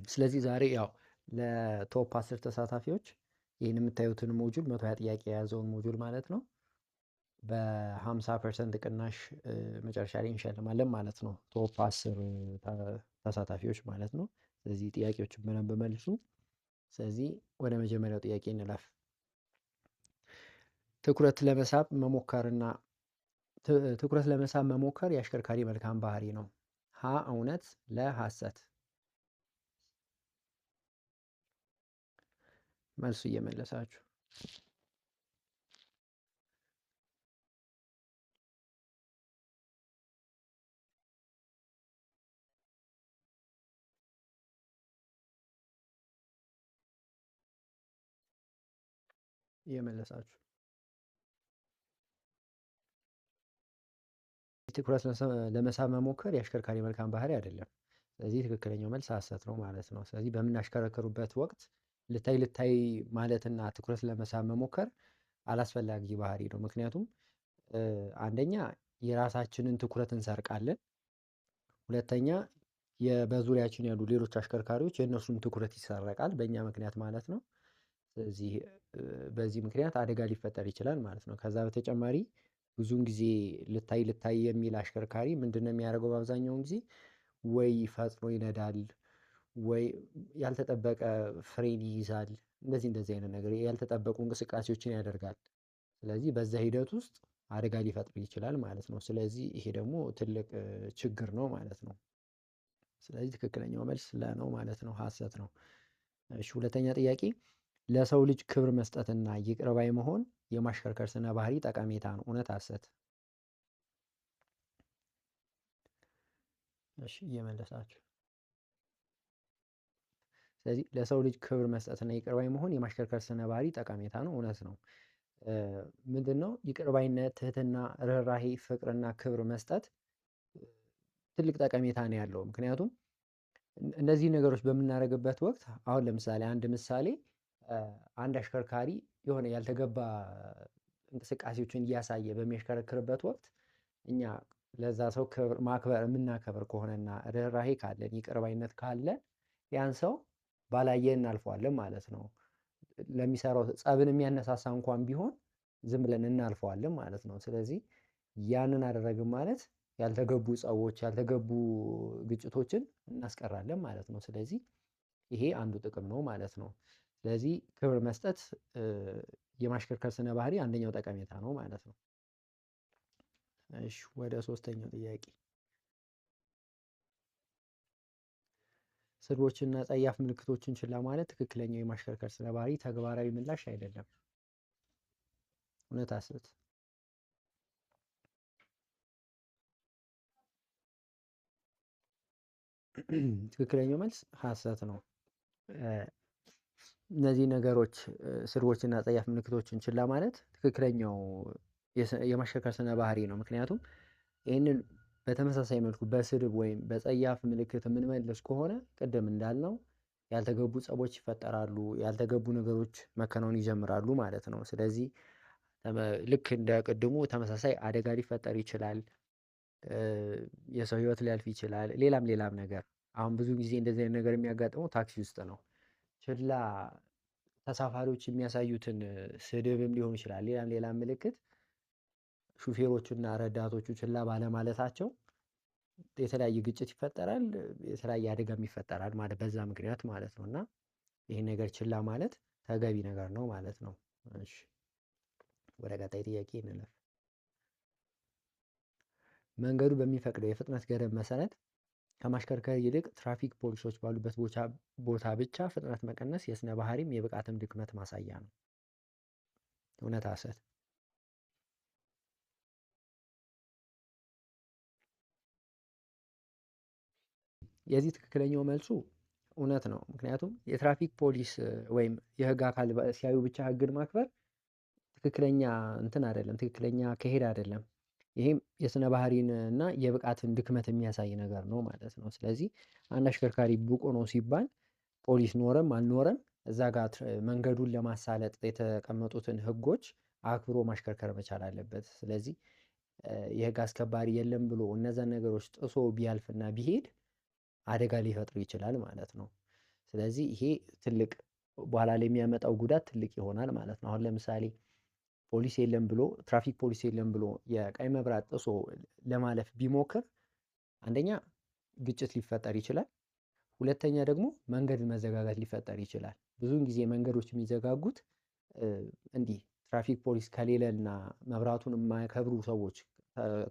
ስለዚህ ዛሬ ያው ለቶፕ 10 ተሳታፊዎች ይህን የምታዩትን ሞጁል 120 ጥያቄ የያዘውን ሞጁል ማለት ነው በ50% ቅናሽ መጨረሻ ላይ እንሸልማለን ማለት ነው። ቶፕ 10 ተሳታፊዎች ማለት ነው። ስለዚህ ጥያቄዎችን በደንብ መልሱ። ስለዚህ ወደ መጀመሪያው ጥያቄ እንለፍ። ትኩረት ለመሳብ መሞከር የአሽከርካሪ መልካም ባህሪ ነው። ሀ እውነት፣ ለ ሐሰት። መልሱ እየመለሳችሁ እየመለሳችሁ ትኩረት ለመሳብ መሞከር የአሽከርካሪ መልካም ባህሪ አይደለም። ስለዚህ ትክክለኛው መልስ ሐሰት ነው ማለት ነው። ስለዚህ በምናሽከረክሩበት ወቅት ልታይ ማለትና ትኩረት ለመሳብ መሞከር አላስፈላጊ ባህሪ ነው። ምክንያቱም አንደኛ የራሳችንን ትኩረት እንሰርቃለን። ሁለተኛ በዙሪያችን ያሉ ሌሎች አሽከርካሪዎች የእነሱን ትኩረት ይሰረቃል በእኛ ምክንያት ማለት ነው። ስለዚህ በዚህ ምክንያት አደጋ ሊፈጠር ይችላል ማለት ነው። ከዛ በተጨማሪ ብዙውን ጊዜ ልታይ የሚል አሽከርካሪ ምንድነው የሚያደርገው? በአብዛኛውን ጊዜ ወይ ፈጥኖ ይነዳል፣ ወይ ያልተጠበቀ ፍሬን ይይዛል። እንደዚህ አይነት ነገር ያልተጠበቁ እንቅስቃሴዎችን ያደርጋል። ስለዚህ በዛ ሂደት ውስጥ አደጋ ሊፈጥር ይችላል ማለት ነው። ስለዚህ ይሄ ደግሞ ትልቅ ችግር ነው ማለት ነው። ስለዚህ ትክክለኛው መልስ ለ ነው ማለት ነው፣ ሐሰት ነው። እሺ ሁለተኛ ጥያቄ ለሰው ልጅ ክብር መስጠትና ይቅር ባይ መሆን የማሽከርከር ስነ ባህሪ ጠቀሜታ ነው። እውነት፣ ሐሰት? እሺ እየመለሳችሁ። ስለዚህ ለሰው ልጅ ክብር መስጠትና ይቅር ባይ መሆን የማሽከርከር ስነ ባህሪ ጠቀሜታ ነው። እውነት ነው። ምንድነው? ይቅር ባይነት፣ ትህትና፣ ርህራሄ፣ ፍቅርና ክብር መስጠት ትልቅ ጠቀሜታ ነው ያለው። ምክንያቱም እነዚህ ነገሮች በምናደርግበት ወቅት አሁን ለምሳሌ አንድ ምሳሌ አንድ አሽከርካሪ የሆነ ያልተገባ እንቅስቃሴዎችን እያሳየ በሚያሽከረክርበት ወቅት እኛ ለዛ ሰው ማክበር የምናከብር ከሆነና ርህራሄ ካለን ይቅር ባይነት ካለን ያን ሰው ባላየን እናልፈዋለን ማለት ነው። ለሚሰራው ጸብን የሚያነሳሳ እንኳን ቢሆን ዝም ብለን እናልፈዋለን ማለት ነው። ስለዚህ ያንን አደረግን ማለት ያልተገቡ ጸቦች፣ ያልተገቡ ግጭቶችን እናስቀራለን ማለት ነው። ስለዚህ ይሄ አንዱ ጥቅም ነው ማለት ነው። ስለዚህ ክብር መስጠት የማሽከርከር ስነ ባህሪ አንደኛው ጠቀሜታ ነው ማለት ነው። እሺ ወደ ሶስተኛው ጥያቄ ስድቦችንና ጸያፍ ምልክቶችን ችላ ማለት ትክክለኛው የማሽከርከር ስነ ባህሪ ተግባራዊ ምላሽ አይደለም። እውነት፣ ሐሰት? ትክክለኛው መልስ ሐሰት ነው። እነዚህ ነገሮች ስድቦችና ጸያፍ ምልክቶችን ችላ ማለት ትክክለኛው የማሽከርከር ስነ ባህሪ ነው። ምክንያቱም ይህንን በተመሳሳይ መልኩ በስድብ ወይም በጸያፍ ምልክት የምንመልስ ከሆነ ቅድም እንዳልነው ያልተገቡ ጸቦች ይፈጠራሉ፣ ያልተገቡ ነገሮች መከናወን ይጀምራሉ ማለት ነው። ስለዚህ ልክ እንደ ቅድሙ ተመሳሳይ አደጋ ሊፈጠር ይችላል፣ የሰው ህይወት ሊያልፍ ይችላል፣ ሌላም ነገር። አሁን ብዙ ጊዜ እንደዚህ አይነት ነገር የሚያጋጥመው ታክሲ ውስጥ ነው። ችላ ተሳፋሪዎች የሚያሳዩትን ስድብም ሊሆን ይችላል፣ ሌላም ምልክት ሹፌሮቹና ረዳቶቹ ችላ ባለማለታቸው የተለያየ ግጭት ይፈጠራል፣ የተለያየ አደጋም ይፈጠራል ማለት በዛ ምክንያት ማለት ነው። እና ይሄን ነገር ችላ ማለት ተገቢ ነገር ነው ማለት ነው። እሺ ወደ ቀጣይ ጥያቄ እንለፍ። መንገዱ በሚፈቅደው የፍጥነት ገደብ መሰረት ከማሽከርከር ይልቅ ትራፊክ ፖሊሶች ባሉበት ቦታ ብቻ ፍጥነት መቀነስ የስነ ባህሪም የብቃትም ድክመት ማሳያ ነው። እውነት፣ ሐሰት? የዚህ ትክክለኛው መልሱ እውነት ነው። ምክንያቱም የትራፊክ ፖሊስ ወይም የህግ አካል ሲያዩ ብቻ ህግን ማክበር ትክክለኛ እንትን አይደለም፣ ትክክለኛ ከሄድ አይደለም። ይሄም የስነ ባህሪን እና የብቃትን ድክመት የሚያሳይ ነገር ነው ማለት ነው። ስለዚህ አንድ አሽከርካሪ ብቁ ነው ሲባል ፖሊስ ኖረም አልኖረም እዛ ጋር መንገዱን ለማሳለጥ የተቀመጡትን ህጎች አክብሮ ማሽከርከር መቻል አለበት። ስለዚህ የህግ አስከባሪ የለም ብሎ እነዛን ነገሮች ጥሶ ቢያልፍና ቢሄድ አደጋ ሊፈጥር ይችላል ማለት ነው። ስለዚህ ይሄ ትልቅ በኋላ ላይ የሚያመጣው ጉዳት ትልቅ ይሆናል ማለት ነው። አሁን ለምሳሌ ፖሊስ የለም ብሎ ትራፊክ ፖሊስ የለም ብሎ የቀይ መብራት ጥሶ ለማለፍ ቢሞክር አንደኛ ግጭት ሊፈጠር ይችላል። ሁለተኛ ደግሞ መንገድ መዘጋጋት ሊፈጠር ይችላል። ብዙውን ጊዜ መንገዶች የሚዘጋጉት እንዲህ ትራፊክ ፖሊስ ከሌለና መብራቱን የማያከብሩ ሰዎች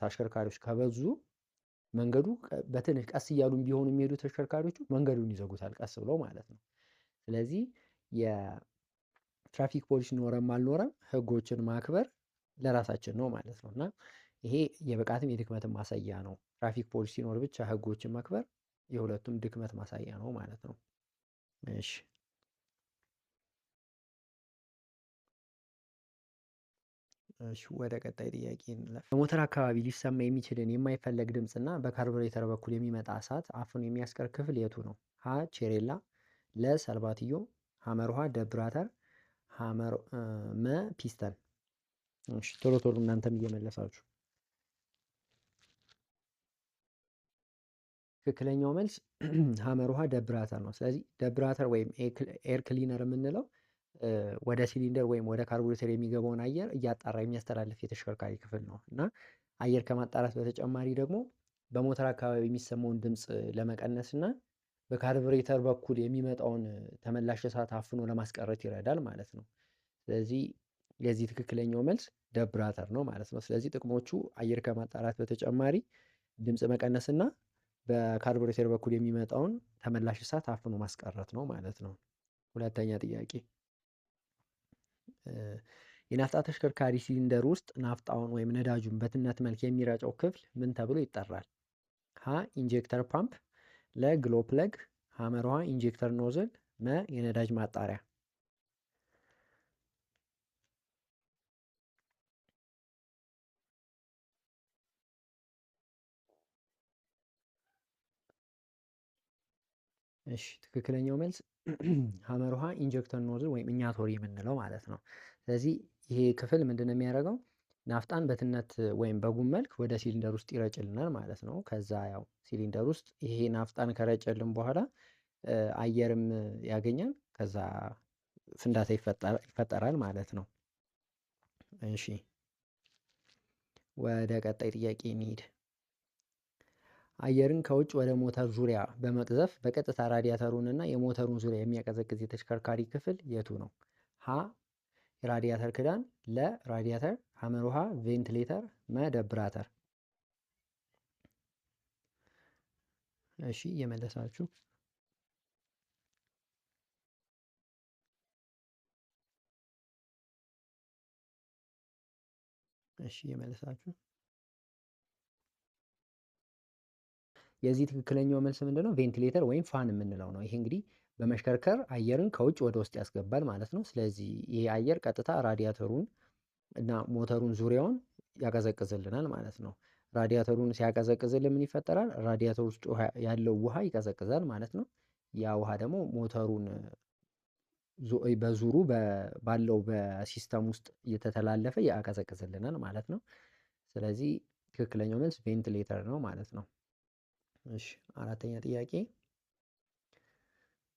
ተሽከርካሪዎች ከበዙ መንገዱ በትንሽ ቀስ እያሉም ቢሆኑ የሚሄዱ ተሽከርካሪዎቹ መንገዱን ይዘጉታል ቀስ ብለው ማለት ነው። ስለዚህ የትራፊክ ፖሊስ ኖረም አልኖረም ህጎችን ማክበር ለራሳችን ነው ማለት ነው። እና ይሄ የብቃትም የድክመትም ማሳያ ነው። ትራፊክ ፖሊስ ሲኖር ብቻ ህጎችን ማክበር የሁለቱም ድክመት ማሳያ ነው ማለት ነው። እሺ እሺ ወደ ቀጣይ ጥያቄ እንለፍ። በሞተር አካባቢ ሊሰማ የሚችልን የማይፈለግ ድምጽ እና በካርቡሬተር በኩል የሚመጣ እሳት አፉን የሚያስቀር ክፍል የቱ ነው? ሀ ቼሬላ፣ ለ ሰልባትዮ፣ ሐመር ውሃ ደብራተር፣ ሐመር መ ፒስተን። እሺ ቶሎ ቶሎ እናንተም እየመለሳችሁ። ትክክለኛው መልስ ሐመር ውሃ ደብራተር ነው። ስለዚህ ደብራተር ወይም ኤር ክሊነር የምንለው ወደ ሲሊንደር ወይም ወደ ካርቡሬተር የሚገባውን አየር እያጣራ የሚያስተላልፍ የተሽከርካሪ ክፍል ነው እና አየር ከማጣራት በተጨማሪ ደግሞ በሞተር አካባቢ የሚሰማውን ድምፅ ለመቀነስ እና በካርቡሬተር በኩል የሚመጣውን ተመላሽ እሳት አፍኖ ለማስቀረት ይረዳል ማለት ነው። ስለዚህ የዚህ ትክክለኛው መልስ ደብራተር ነው ማለት ነው። ስለዚህ ጥቅሞቹ አየር ከማጣራት በተጨማሪ ድምፅ መቀነስ እና በካርቡሬተር በኩል የሚመጣውን ተመላሽ እሳት አፍኖ ማስቀረት ነው ማለት ነው። ሁለተኛ ጥያቄ የናፍጣ ተሽከርካሪ ሲሊንደር ውስጥ ናፍጣውን ወይም ነዳጁን በትነት መልክ የሚረጨው ክፍል ምን ተብሎ ይጠራል? ሀ ኢንጀክተር ፓምፕ፣ ለ ግሎ ፕለግ፣ ሐመር ውሃ ኢንጀክተር ኖዝል፣ መ የነዳጅ ማጣሪያ። እሺ ትክክለኛው መልስ ሐመር ውሃ ኢንጀክተር ኖዝል ወይም ኢኛቶሪ የምንለው ማለት ነው። ስለዚህ ይሄ ክፍል ምንድነው የሚያደርገው? ናፍጣን በትነት ወይም በጉም መልክ ወደ ሲሊንደር ውስጥ ይረጭልናል ማለት ነው። ከዛ ያው ሲሊንደር ውስጥ ይሄ ናፍጣን ከረጨልን በኋላ አየርም ያገኛል። ከዛ ፍንዳታ ይፈጠራል ማለት ነው። እሺ ወደ ቀጣይ ጥያቄ እንሂድ። አየርን ከውጭ ወደ ሞተር ዙሪያ በመቅዘፍ በቀጥታ ራዲያተሩን እና የሞተሩን ዙሪያ የሚያቀዘቅዝ የተሽከርካሪ ክፍል የቱ ነው? ሀ የራዲያተር ክዳን፣ ለ ራዲያተር፣ ሐመር ውሃ ቬንትሌተር፣ መ ደብራተር። እሺ እየመለሳችሁ። እሺ እየመለሳችሁ። የዚህ ትክክለኛው መልስ ምንድነው? ቬንቲሌተር ወይም ፋን የምንለው ነው። ይሄ እንግዲህ በመሽከርከር አየርን ከውጭ ወደ ውስጥ ያስገባል ማለት ነው። ስለዚህ ይሄ አየር ቀጥታ ራዲያተሩን እና ሞተሩን ዙሪያውን ያቀዘቅዝልናል ማለት ነው። ራዲያተሩን ሲያቀዘቅዝልን ምን ይፈጠራል? ራዲያተር ውስጥ ያለው ውሃ ይቀዘቅዛል ማለት ነው። ያ ውሃ ደግሞ ሞተሩን በዙሩ ባለው በሲስተም ውስጥ እየተተላለፈ ያቀዘቅዝልናል ማለት ነው። ስለዚህ ትክክለኛው መልስ ቬንቲሌተር ነው ማለት ነው። እሺ አራተኛ ጥያቄ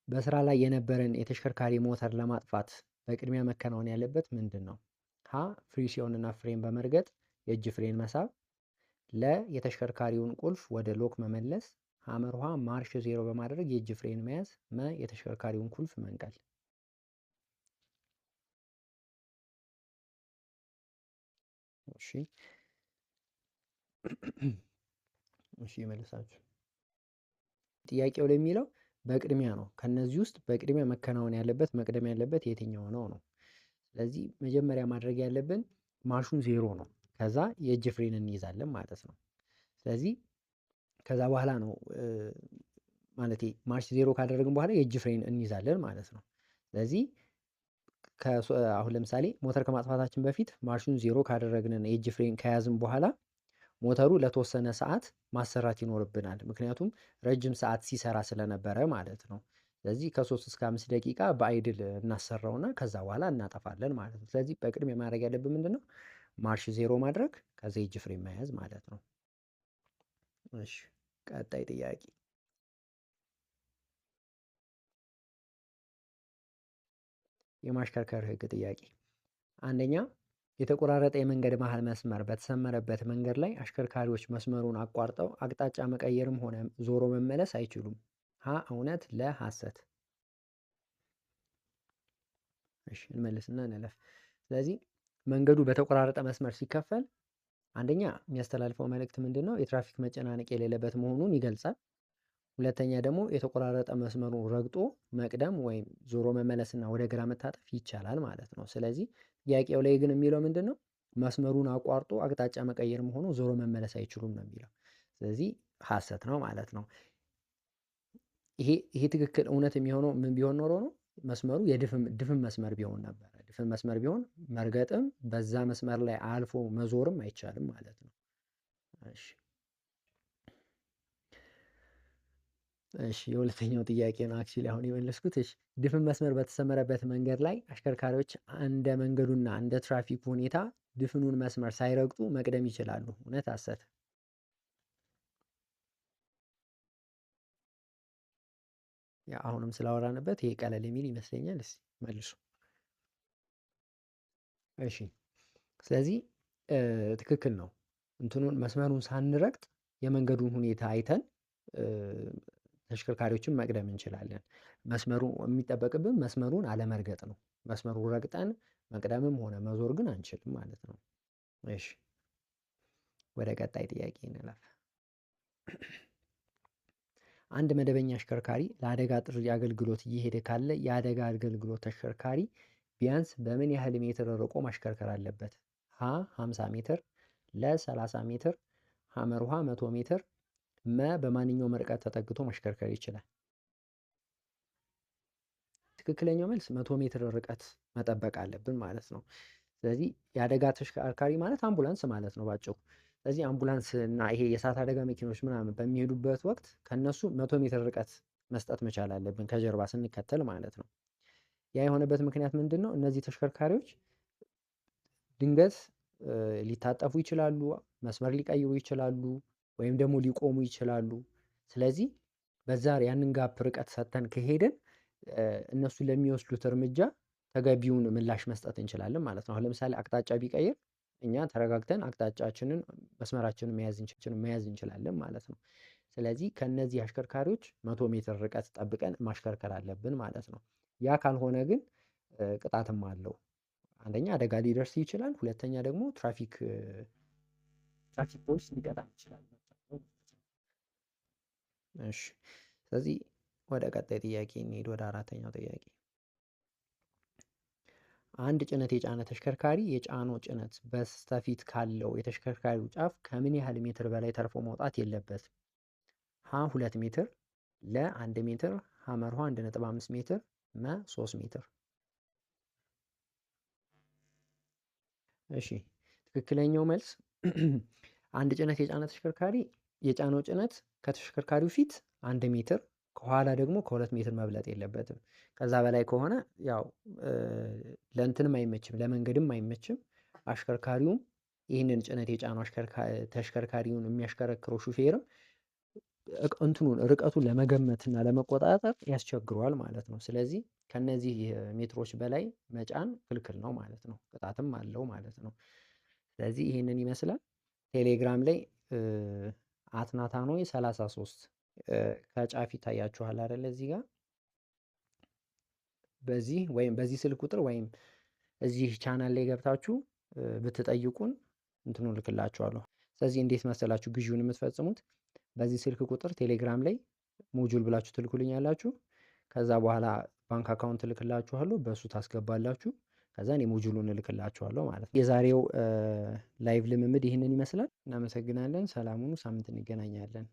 በስራ ላይ የነበረን የተሽከርካሪ ሞተር ለማጥፋት በቅድሚያ መከናወን ያለበት ምንድን ነው? ሀ ፍሪሲዮን እና ፍሬን በመርገጥ የእጅ ፍሬን መሳብ፣ ለ የተሽከርካሪውን ቁልፍ ወደ ሎክ መመለስ፣ ሐመር ውሃ ማርሽ ዜሮ በማድረግ የእጅ ፍሬን መያዝ፣ መ የተሽከርካሪውን ቁልፍ መንቀል። እሺ እሺ መልሳችሁ። ጥያቄው ላይ የሚለው በቅድሚያ ነው። ከነዚህ ውስጥ በቅድሚያ መከናወን ያለበት መቅደም ያለበት የትኛው ነው ነው? ስለዚህ መጀመሪያ ማድረግ ያለብን ማርሹን ዜሮ ነው። ከዛ የእጅ ፍሬን እንይዛለን ማለት ነው። ስለዚህ ከዛ በኋላ ነው ማለቴ ማርሽ ዜሮ ካደረግን በኋላ የእጅ ፍሬን እንይዛለን ማለት ነው። ስለዚህ አሁን ለምሳሌ ሞተር ከማጥፋታችን በፊት ማርሹን ዜሮ ካደረግን የእጅ ፍሬን ከያዝን በኋላ ሞተሩ ለተወሰነ ሰዓት ማሰራት ይኖርብናል። ምክንያቱም ረጅም ሰዓት ሲሰራ ስለነበረ ማለት ነው። ስለዚህ ከ3 እስከ 5 ደቂቃ በአይድል እናሰራውና ከዛ በኋላ እናጠፋለን ማለት ነው። ስለዚህ በቅድሚያ ማድረግ ያለብን ምንድነው? ማርሽ ዜሮ ማድረግ ከዛ የእጅ ፍሬን መያዝ ማለት ነው። እሺ ቀጣይ ጥያቄ የማሽከርከር ህግ ጥያቄ። አንደኛ የተቆራረጠ የመንገድ መሃል መስመር በተሰመረበት መንገድ ላይ አሽከርካሪዎች መስመሩን አቋርጠው አቅጣጫ መቀየርም ሆነ ዞሮ መመለስ አይችሉም። ሀ እውነት፣ ለ ሐሰት። እሺ እንመልስና እንለፍ። ስለዚህ መንገዱ በተቆራረጠ መስመር ሲከፈል አንደኛ የሚያስተላልፈው መልእክት ምንድን ነው? የትራፊክ መጨናነቅ የሌለበት መሆኑን ይገልጻል። ሁለተኛ ደግሞ የተቆራረጠ መስመሩን ረግጦ መቅደም ወይም ዞሮ መመለስና ወደ ግራ መታጠፍ ይቻላል ማለት ነው። ስለዚህ ጥያቄው ላይ ግን የሚለው ምንድን ነው? መስመሩን አቋርጦ አቅጣጫ መቀየር መሆኑ ዞሮ መመለስ አይችሉም ነው የሚለው። ስለዚህ ሐሰት ነው ማለት ነው። ይሄ ትክክል እውነት የሚሆነው ምን ቢሆን ኖሮ ነው? መስመሩ ድፍን መስመር ቢሆን ነበረ። ድፍን መስመር ቢሆን መርገጥም በዛ መስመር ላይ አልፎ መዞርም አይቻልም ማለት ነው። እሺ እሺ የሁለተኛው ጥያቄ ነው አክቹዋሊ አሁን የመለስኩት። እሺ ድፍን መስመር በተሰመረበት መንገድ ላይ አሽከርካሪዎች እንደ መንገዱና እንደ ትራፊክ ሁኔታ ድፍኑን መስመር ሳይረግጡ መቅደም ይችላሉ። እውነት ሐሰት? ያ አሁንም ስላወራንበት ይሄ ቀለል የሚል ይመስለኛል። እስኪ መልሱ። እሺ ስለዚህ ትክክል ነው። እንትኑን መስመሩን ሳንረግጥ የመንገዱን ሁኔታ አይተን ተሽከርካሪዎችን መቅደም እንችላለን። መስመሩ የሚጠበቅብን መስመሩን አለመርገጥ ነው። መስመሩን ረግጠን መቅደምም ሆነ መዞር ግን አንችልም ማለት ነው። እሺ ወደ ቀጣይ ጥያቄ እንለፍ። አንድ መደበኛ አሽከርካሪ ለአደጋ ጥሪ አገልግሎት እየሄደ ካለ የአደጋ አገልግሎት ተሽከርካሪ ቢያንስ በምን ያህል ሜትር ርቆ ማሽከርከር አለበት? ሀ 50 ሜትር፣ ለ 30 ሜትር፣ ሐመርሃ 100 ሜትር፣ መ በማንኛውም ርቀት ተጠግቶ ማሽከርከር ይችላል። ትክክለኛው መልስ 100 ሜትር ርቀት መጠበቅ አለብን ማለት ነው። ስለዚህ የአደጋ ተሽከርካሪ ማለት አምቡላንስ ማለት ነው ባጭሩ። ስለዚህ አምቡላንስ እና ይሄ የእሳት አደጋ መኪኖች ምናምን በሚሄዱበት ወቅት ከነሱ 100 ሜትር ርቀት መስጠት መቻል አለብን ከጀርባ ስንከተል ማለት ነው። ያ የሆነበት ምክንያት ምንድን ነው? እነዚህ ተሽከርካሪዎች ድንገት ሊታጠፉ ይችላሉ፣ መስመር ሊቀይሩ ይችላሉ፣ ወይም ደግሞ ሊቆሙ ይችላሉ። ስለዚህ በዛ ያንን ጋፕ ርቀት ሰጥተን ከሄድን እነሱ ለሚወስዱት እርምጃ ተገቢውን ምላሽ መስጠት እንችላለን ማለት ነው። አሁን ለምሳሌ አቅጣጫ ቢቀይር እኛ ተረጋግተን አቅጣጫችንን መስመራችንን መያዝ እንችላለን ማለት ነው። ስለዚህ ከነዚህ አሽከርካሪዎች 100 ሜትር ርቀት ጠብቀን ማሽከርከር አለብን ማለት ነው። ያ ካልሆነ ግን ቅጣትም አለው። አንደኛ አደጋ ሊደርስ ይችላል። ሁለተኛ ደግሞ ትራፊክ ፖሊስ ሊቀጣን ይችላል። እሺ ስለዚህ ወደ ቀጣይ ጥያቄ እንሂድ። ወደ አራተኛው ጥያቄ። አንድ ጭነት የጫነ ተሽከርካሪ የጫነው ጭነት በስተፊት ካለው የተሽከርካሪው ጫፍ ከምን ያህል ሜትር በላይ ተርፎ መውጣት የለበትም? ሀ 2 ሜትር፣ ለ 1 ሜትር፣ ሐመርሃ 1.5 ሜትር፣ መ 3 ሜትር። እሺ ትክክለኛው መልስ አንድ ጭነት የጫነ ተሽከርካሪ የጫነው ጭነት ከተሽከርካሪው ፊት 1 ሜትር ከኋላ ደግሞ ከ2 ሜትር መብለጥ የለበትም። ከዛ በላይ ከሆነ ያው ለእንትንም አይመችም፣ ለመንገድም አይመችም። አሽከርካሪውም ይህንን ጭነት የጫነው ተሽከርካሪውን የሚያሽከረክረው ሹፌርም እንትኑን ርቀቱን ለመገመትና ለመቆጣጠር ያስቸግረዋል ማለት ነው። ስለዚህ ከነዚህ ሜትሮች በላይ መጫን ክልክል ነው ማለት ነው። ቅጣትም አለው ማለት ነው። ስለዚህ ይህንን ይመስላል። ቴሌግራም ላይ አትናታኖይ 33 ከጫፍ ይታያችኋል አይደለ? እዚህ ጋር በዚህ ወይም በዚህ ስልክ ቁጥር ወይም እዚህ ቻናል ላይ ገብታችሁ ብትጠይቁን እንትኑ ልክላችኋለሁ። ስለዚህ እንዴት መሰላችሁ ግዢውን የምትፈጽሙት? በዚህ ስልክ ቁጥር ቴሌግራም ላይ ሞጁል ብላችሁ ትልኩልኛላችሁ። ከዛ በኋላ ባንክ አካውንት እልክላችኋለሁ፣ በእሱ ታስገባላችሁ። ከዛ እኔ ሞጁሉን እልክላችኋለሁ ማለት ነው። የዛሬው ላይቭ ልምምድ ይህንን ይመስላል። እናመሰግናለን። ሰላም ሁኑ። ሳምንት እንገናኛለን።